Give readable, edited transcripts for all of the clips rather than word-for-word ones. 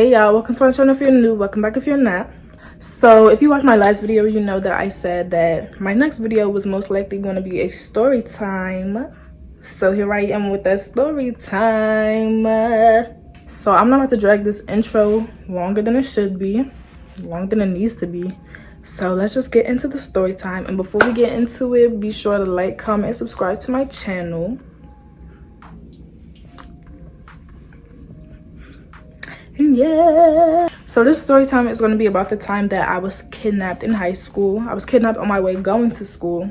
Hey y'all, welcome to my channel. If you're new, welcome back if you're not. So if you watched my last video, you know that I said that my next video was most likely going to be a story time. So here I am with that story time. So I'm not about to drag this intro longer than it should be, longer than it needs to be. So let's just get into the story time. And before we get into it, be sure to like, comment, and subscribe to my channel. Yeah, so this story time is going to be about the time that I was kidnapped in high school. I was kidnapped on my way going to school.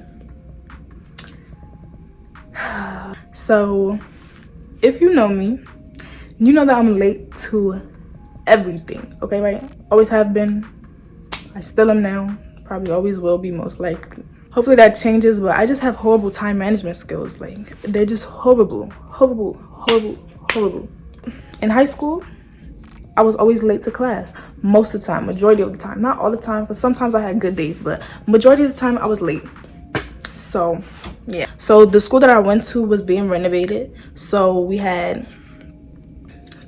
So if you know me, you know that I'm late to everything. Okay, right? Always have been. I still am now. Probably always will be, most likely. Hopefully that changes, but I just have horrible time management skills. Like, they're just horrible. In high school, I was always late to class most of the time, majority of the time. Not all the time, because sometimes I had good days, but majority of the time I was late. So yeah, so the school that I went to was being renovated, so we had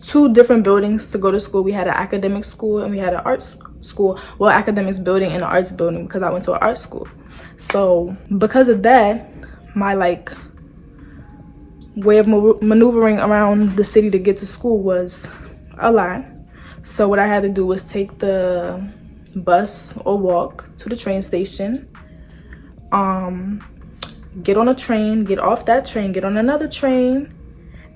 two different buildings to go to school. We had an academic school and we had an arts school. Well, academics building and an arts building, because I went to an art school. So because of that, my like way of maneuvering around the city to get to school was a lot. So what I had to do was take the bus or walk to the train station, get on a train, get off that train, get on another train,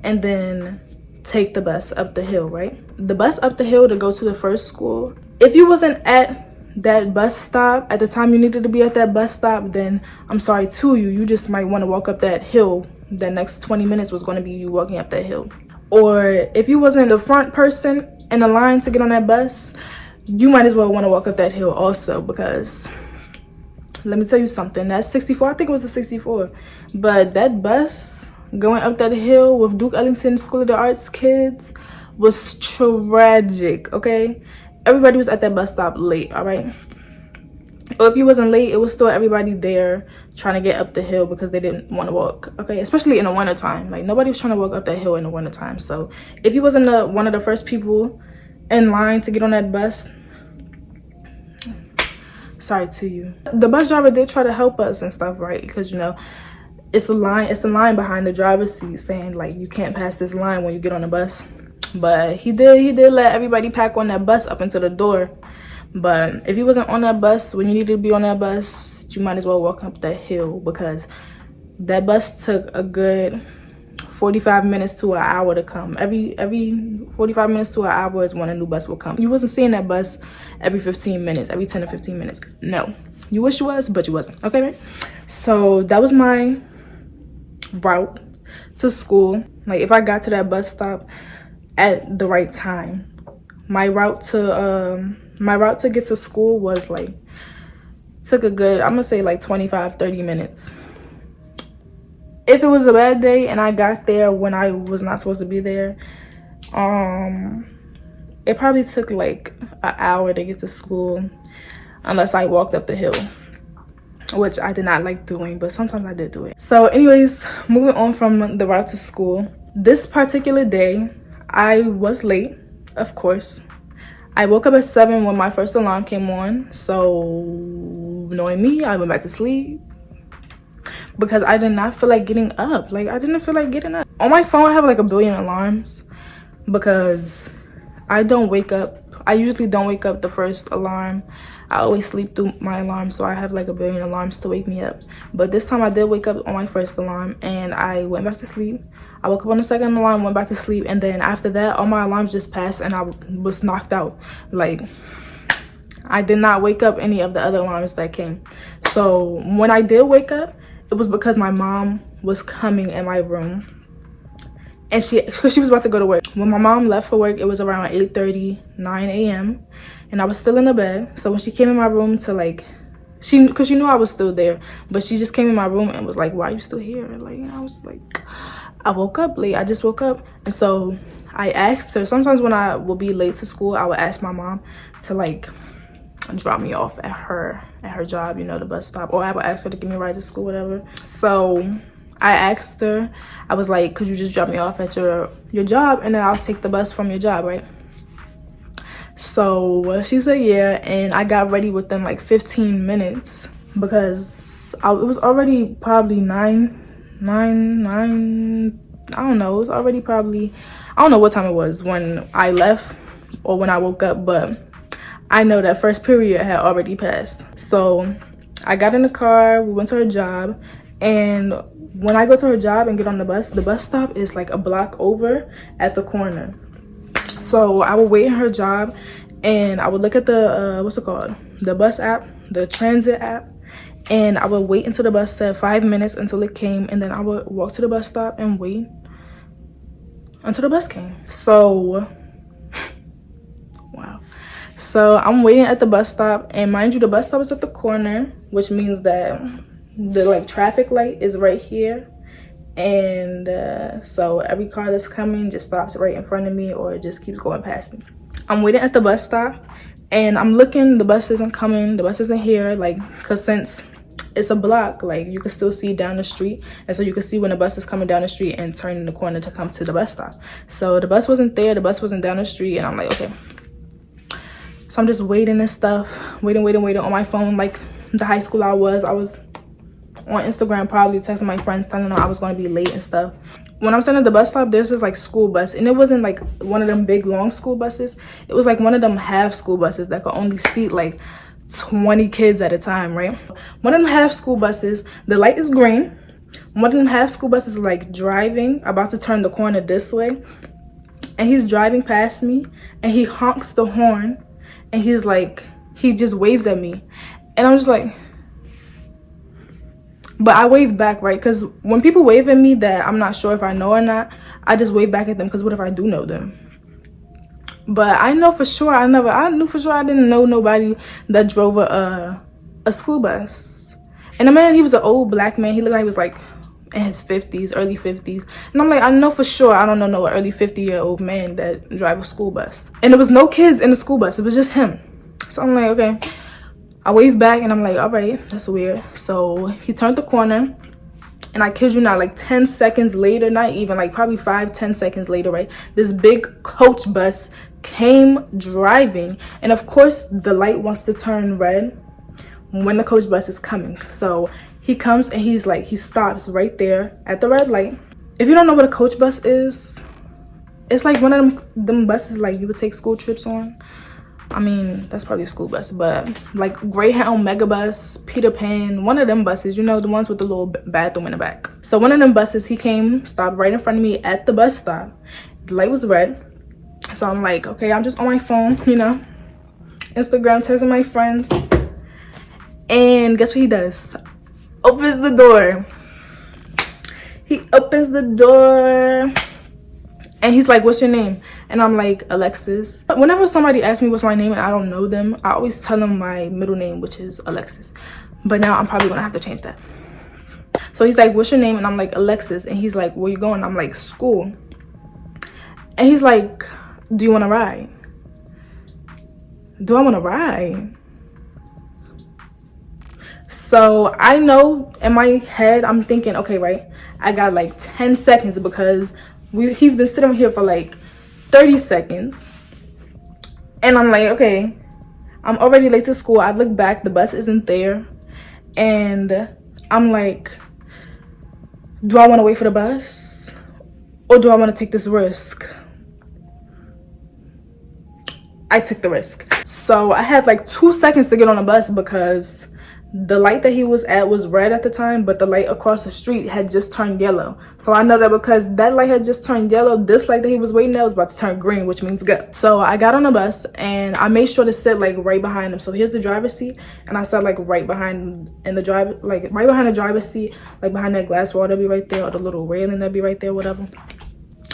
and then take the bus up the hill, right? The bus up the hill to go to the first school. If you wasn't at that bus stop at the time you needed to be at that bus stop, then I'm sorry to you. You just might want to walk up that hill. The next 20 minutes was going to be you walking up that hill. Or if you wasn't the front person in the line to get on that bus, you might as well want to walk up that hill also, because let me tell you something, that 64, I think it was a 64, but that bus going up that hill with Duke Ellington School of the Arts kids was tragic. Okay, everybody was at that bus stop late. All right, or if you wasn't late, it was still everybody there trying to get up the hill because they didn't want to walk. Okay, especially in the winter time, like nobody was trying to walk up that hill in the winter time. So if you wasn't one of the first people in line to get on that bus, sorry to you. The bus driver did try to help us and stuff, right? Because you know it's the line behind the driver's seat saying like you can't pass this line when you get on the bus. But he did let everybody pack on that bus up into the door. But if you wasn't on that bus when you needed to be on that bus, you might as well walk up that hill, because that bus took a good 45 minutes to an hour to come. Every 45 minutes to an hour is when a new bus will come. You wasn't seeing that bus every 15 minutes, every 10 to 15 minutes. No, you wish you was, but you wasn't. Okay, right? So that was my route to school. Like if I got to that bus stop at the right time, my route to get to school was like, took a good, I'm gonna say like 25-30 minutes. If it was a bad day and I got there when I was not supposed to be there, it probably took like an hour to get to school, unless I walked up the hill, which I did not like doing, but sometimes I did do it. So anyways, moving on from the route to school, this particular day I was late, of course. I woke up at 7 when my first alarm came on. So knowing me, I went back to sleep because I did not feel like getting up. Like I didn't feel like getting up. On my phone I have like a billion alarms because I don't wake up. I usually don't wake up the first alarm. I always sleep through my alarm, so I have like a billion alarms to wake me up. But this time I did wake up on my first alarm and I went back to sleep. I woke up on the second alarm, went back to sleep, and then after that all my alarms just passed and I was knocked out. Like I did not wake up any of the other alarms that came. So when I did wake up, it was because my mom was coming in my room, and because she was about to go to work. When my mom left for work, it was around 8:30, 9 a.m. and I was still in the bed. So when she came in my room to like, because she knew I was still there, but she just came in my room and was like, why are you still here? Like, I was like, I woke up late. I just woke up. And so I asked her, sometimes when I will be late to school, I would ask my mom to like drop me off at her job, you know, the bus stop, or I would ask her to give me a ride to school, whatever. So I asked her, I was like, could you just drop me off at your job and then I'll take the bus from your job, right? So she said yeah, and I got ready within like 15 minutes because it was already probably 9. I don't know, it was already probably, I don't know what time it was when I left or when I woke up, but I know that first period had already passed. So I got in the car, we went to her job, and when I go to her job and get on the bus stop is like a block over at the corner. So I would wait in her job and I would look at the what's it called, the bus app, the transit app, and I would wait until the bus said 5 minutes until it came, and then I would walk to the bus stop and wait until the bus came. So wow. So I'm waiting at the bus stop, and mind you, the bus stop is at the corner, which means that the like traffic light is right here, and so every car that's coming just stops right in front of me or it just keeps going past me. I'm waiting at the bus stop and I'm looking, the bus isn't coming, the bus isn't here, like, because since it's a block, like, you can still see down the street, and so you can see when the bus is coming down the street and turning the corner to come to the bus stop. So the bus wasn't there, the bus wasn't down the street, and I'm like, okay. So I'm just waiting and stuff, waiting on my phone, like the high school I was on Instagram, probably texting my friends telling them I was going to be late and stuff. When I'm standing at the bus stop, there's this like school bus, and it wasn't like one of them big long school buses. It was like one of them half school buses that could only seat like 20 kids at a time, right? One of them half school buses, the light is green. One of them half school buses is like driving, about to turn the corner this way, and he's driving past me and he honks the horn, and he's like, he just waves at me, and I'm just like, but I wave back, right? Because when people wave at me that I'm not sure if I know or not, I just wave back at them, because what if I do know them? But I know for sure, I knew for sure I didn't know nobody that drove a school bus. And the man, he was an old black man. He looked like he was like in his 50s, early 50s. And I'm like, I know for sure I don't know no early 50-year-old man that drive a school bus. And there was no kids in the school bus. It was just him. So I'm like, okay. I waved back and I'm like, all right, that's weird. So he turned the corner, and I kid you not, like 10 seconds later, not even, like probably 5-10 seconds later, right, this big coach bus came driving, and of course the light wants to turn red when the coach bus is coming. So he comes and he's like, he stops right there at the red light. If you don't know what a coach bus is, it's like one of them buses like you would take school trips on. I mean, that's probably a school bus, but like Greyhound, Megabus, Peter Pan, one of them buses, you know, the ones with the little bathroom in the back. So one of them buses, he came, stopped right in front of me at the bus stop. The light was red. So I'm like, okay, I'm just on my phone, you know, Instagram, texting my friends. And guess what he does? Opens the door. He opens the door. And he's like, what's your name? And I'm like, Alexis. Whenever somebody asks me what's my name and I don't know them, I always tell them my middle name, which is Alexis. But now I'm probably gonna have to change that. So he's like, what's your name? And I'm like, Alexis. And he's like, where you going? I'm like, school. And he's like, do you want to ride? Do I want to ride? So I know in my head, I'm thinking, okay, right, I got like 10 seconds because he's been sitting here for like 30 seconds. And I'm like, okay, I'm already late to school. I look back, the bus isn't there. And I'm like, do I want to wait for the bus? Or do I want to take this risk? I took the risk. So I had like 2 seconds to get on the bus because the light that he was at was red at the time, but the light across the street had just turned yellow. So I know that because that light had just turned yellow, this light that he was waiting at was about to turn green, which means go. So I got on the bus and I made sure to sit like right behind him. So here's the driver's seat, and I sat like right behind in the driver, like right behind the driver's seat, like behind that glass wall that'll be right there, or the little railing that'll be right there, whatever.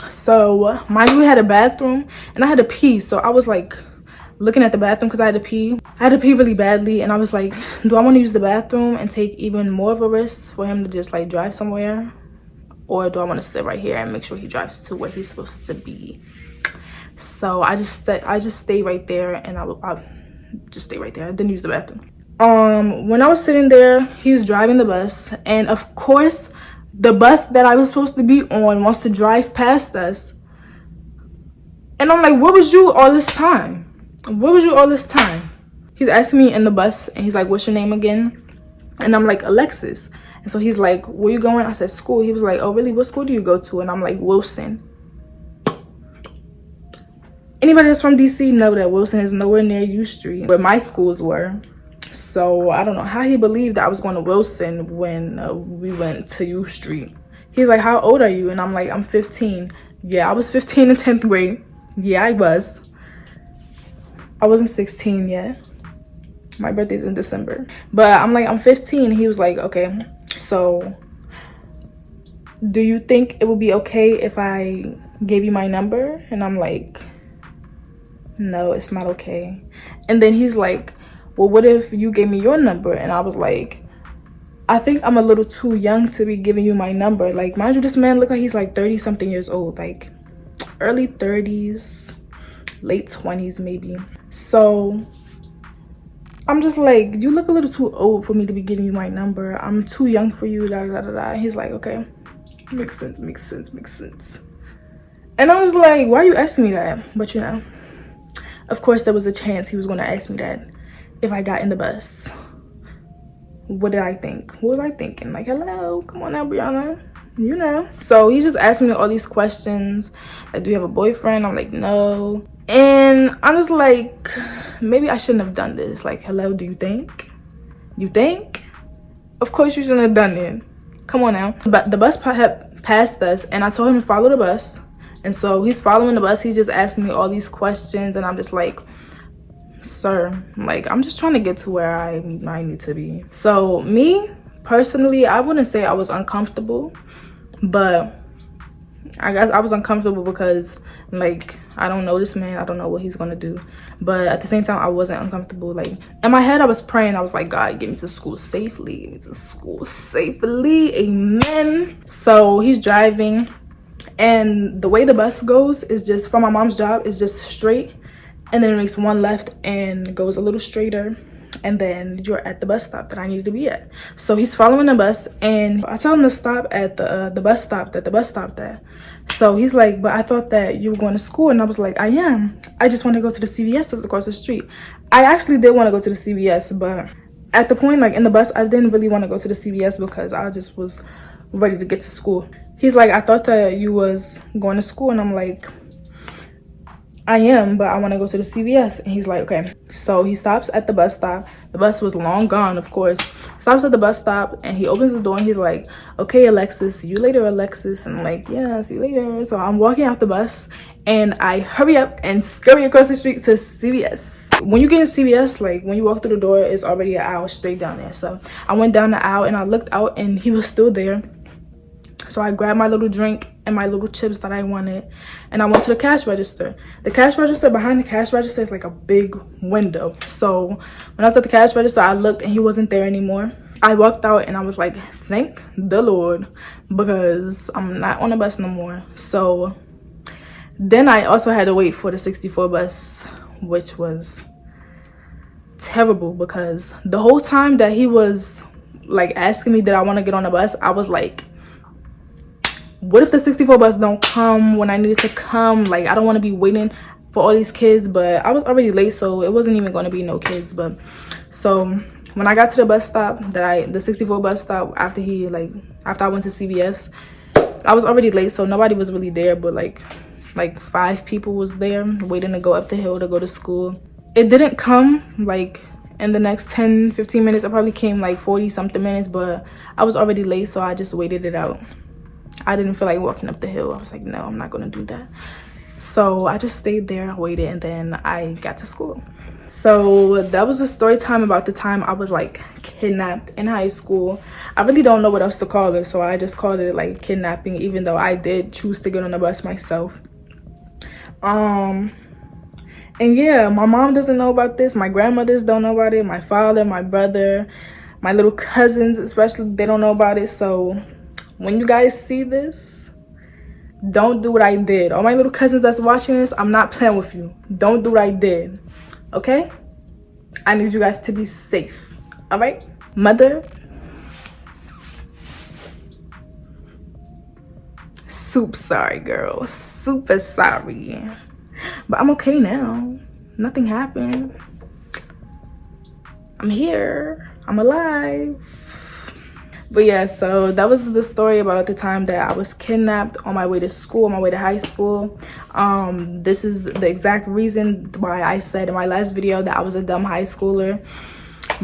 So mind you, we had a bathroom and I had to pee. So I was like looking at the bathroom because I had to pee. I had to pee really badly, and I was like, do I want to use the bathroom and take even more of a risk for him to just like drive somewhere, or do I want to sit right here and make sure he drives to where he's supposed to be? So I just stayed right there, and I just stayed right there. I didn't use the bathroom. When I was sitting there, he's driving the bus, and of course the bus that I was supposed to be on wants to drive past us. And I'm like, where was you all this time? Where was you all this time? He's asking me in the bus, and he's like, what's your name again? And I'm like, Alexis. And so he's like, where you going? I said, school. He was like, oh, really? What school do you go to? And I'm like, Wilson. Anybody that's from DC know that Wilson is nowhere near U Street, where my schools were. So I don't know how he believed that I was going to Wilson when we went to U Street. He's like, how old are you? And I'm like, I'm 15. Yeah, I was 15 in 10th grade. Yeah, I was. I wasn't 16 yet. My birthday's in December. But I'm like, I'm 15. He was like, okay, so do you think it would be okay if I gave you my number? And I'm like, no, it's not okay. And then he's like, well, what if you gave me your number? And I was like, I think I'm a little too young to be giving you my number. Like, mind you, this man look like he's like 30 something years old, like early 30s, late 20s maybe. So I'm just like, you look a little too old for me to be giving you my number. I'm too young for you, da da da da. He's like, okay, makes sense, makes sense, makes sense. And I was like, why are you asking me that? But you know, of course there was a chance he was going to ask me that if I got in the bus. What did I think? What was I thinking? Like, hello, come on now, Brianna, you know. So he just asked me all these questions, like, do you have a boyfriend? I'm like, no. And I'm just like, maybe I shouldn't have done this. Like, hello, do you think? You think? Of course you shouldn't have done it. Come on now. But the bus had passed us, and I told him to follow the bus. And so he's following the bus. He's just asking me all these questions, and I'm just like, sir, like, I'm just trying to get to where I need to be. So me personally, I wouldn't say I was uncomfortable, but I guess I was uncomfortable because, like, I don't know this man. I don't know what he's gonna do. But at the same time, I wasn't uncomfortable. Like, in my head, I was praying. I was like, God, get me to school safely. Get me to school safely. Amen. So he's driving, and the way the bus goes is just, from my mom's job, is just straight, and then it makes one left and goes a little straighter, and then you're at the bus stop that I needed to be at. So he's following the bus, and I tell him to stop at the bus stop that the bus stopped at. So he's like, but I thought that you were going to school. And I was like, I am. I just want to go to the CVS that's across the street. I actually did want to go to the CVS, but at the point, like, in the bus, I didn't really want to go to the CVS because I just was ready to get to school. He's like, I thought that you was going to school. And I'm like, I am, but I want to go to the CVS. And he's like, okay. So he stops at the bus stop. The bus was long gone, of course. Stops at the bus stop, and he opens the door, and he's like, okay, Alexis, see you later, Alexis. And I'm like, yeah, see you later. So I'm walking out the bus, and I hurry up and scurry across the street to CVS. When you get in CVS, like, when you walk through the door, it's already an aisle straight down there. So I went down the aisle, and I looked out, and he was still there. So I grabbed my little drink and my little chips that I wanted, and I went to the cash register. The cash register, behind the cash register, is like a big window. So when I was at the cash register, I looked, and he wasn't there anymore. I walked out, and I was like, thank the Lord, because I'm not on the bus no more. So then I also had to wait for the 64 bus, which was terrible, because the whole time that he was like asking me did I want to get on the bus, I was like, what if the 64 bus don't come when I needed to come? Like, I don't want to be waiting for all these kids. But I was already late, so it wasn't even going to be no kids. But so when I got to the bus stop, the 64 bus stop, after I went to CVS, I was already late, so nobody was really there, but like 5 people was there waiting to go up the hill to go to school. It didn't come like in the next 10-15 minutes. It probably came like 40 something minutes, but I was already late, so I just waited it out. I didn't feel like walking up the hill. I was like, no, I'm not gonna do that. So I just stayed there, waited, and then I got to school. So that was a story time about the time I was like kidnapped in high school. I really don't know what else to call it, so I just called it like kidnapping, even though I did choose to get on the bus myself. And yeah, my mom doesn't know about this. My grandmothers don't know about it. My father, my brother, my little cousins especially, they don't know about it. So when you guys see this, don't do what I did. All my little cousins that's watching this, I'm not playing with you. Don't do what I did, okay? I need you guys to be safe, all right? Mother, super sorry, girl. Super sorry. But I'm okay now. nothing happened. I'm here, I'm alive. But yeah, so that was the story about the time that I was kidnapped on my way to school, on my way to high school. This is the exact reason why I said in my last video that I was a dumb high schooler,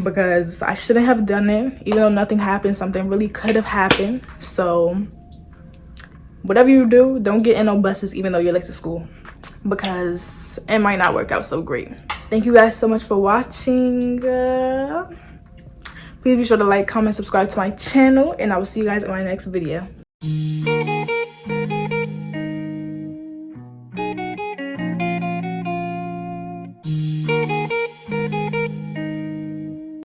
because I shouldn't have done it. Even though nothing happened, something really could have happened. So whatever you do, don't get in no buses even though you're late to school, because it might not work out so great. Thank you guys so much for watching. Please be sure to like, comment, subscribe to my channel, and I will see you guys in my next video.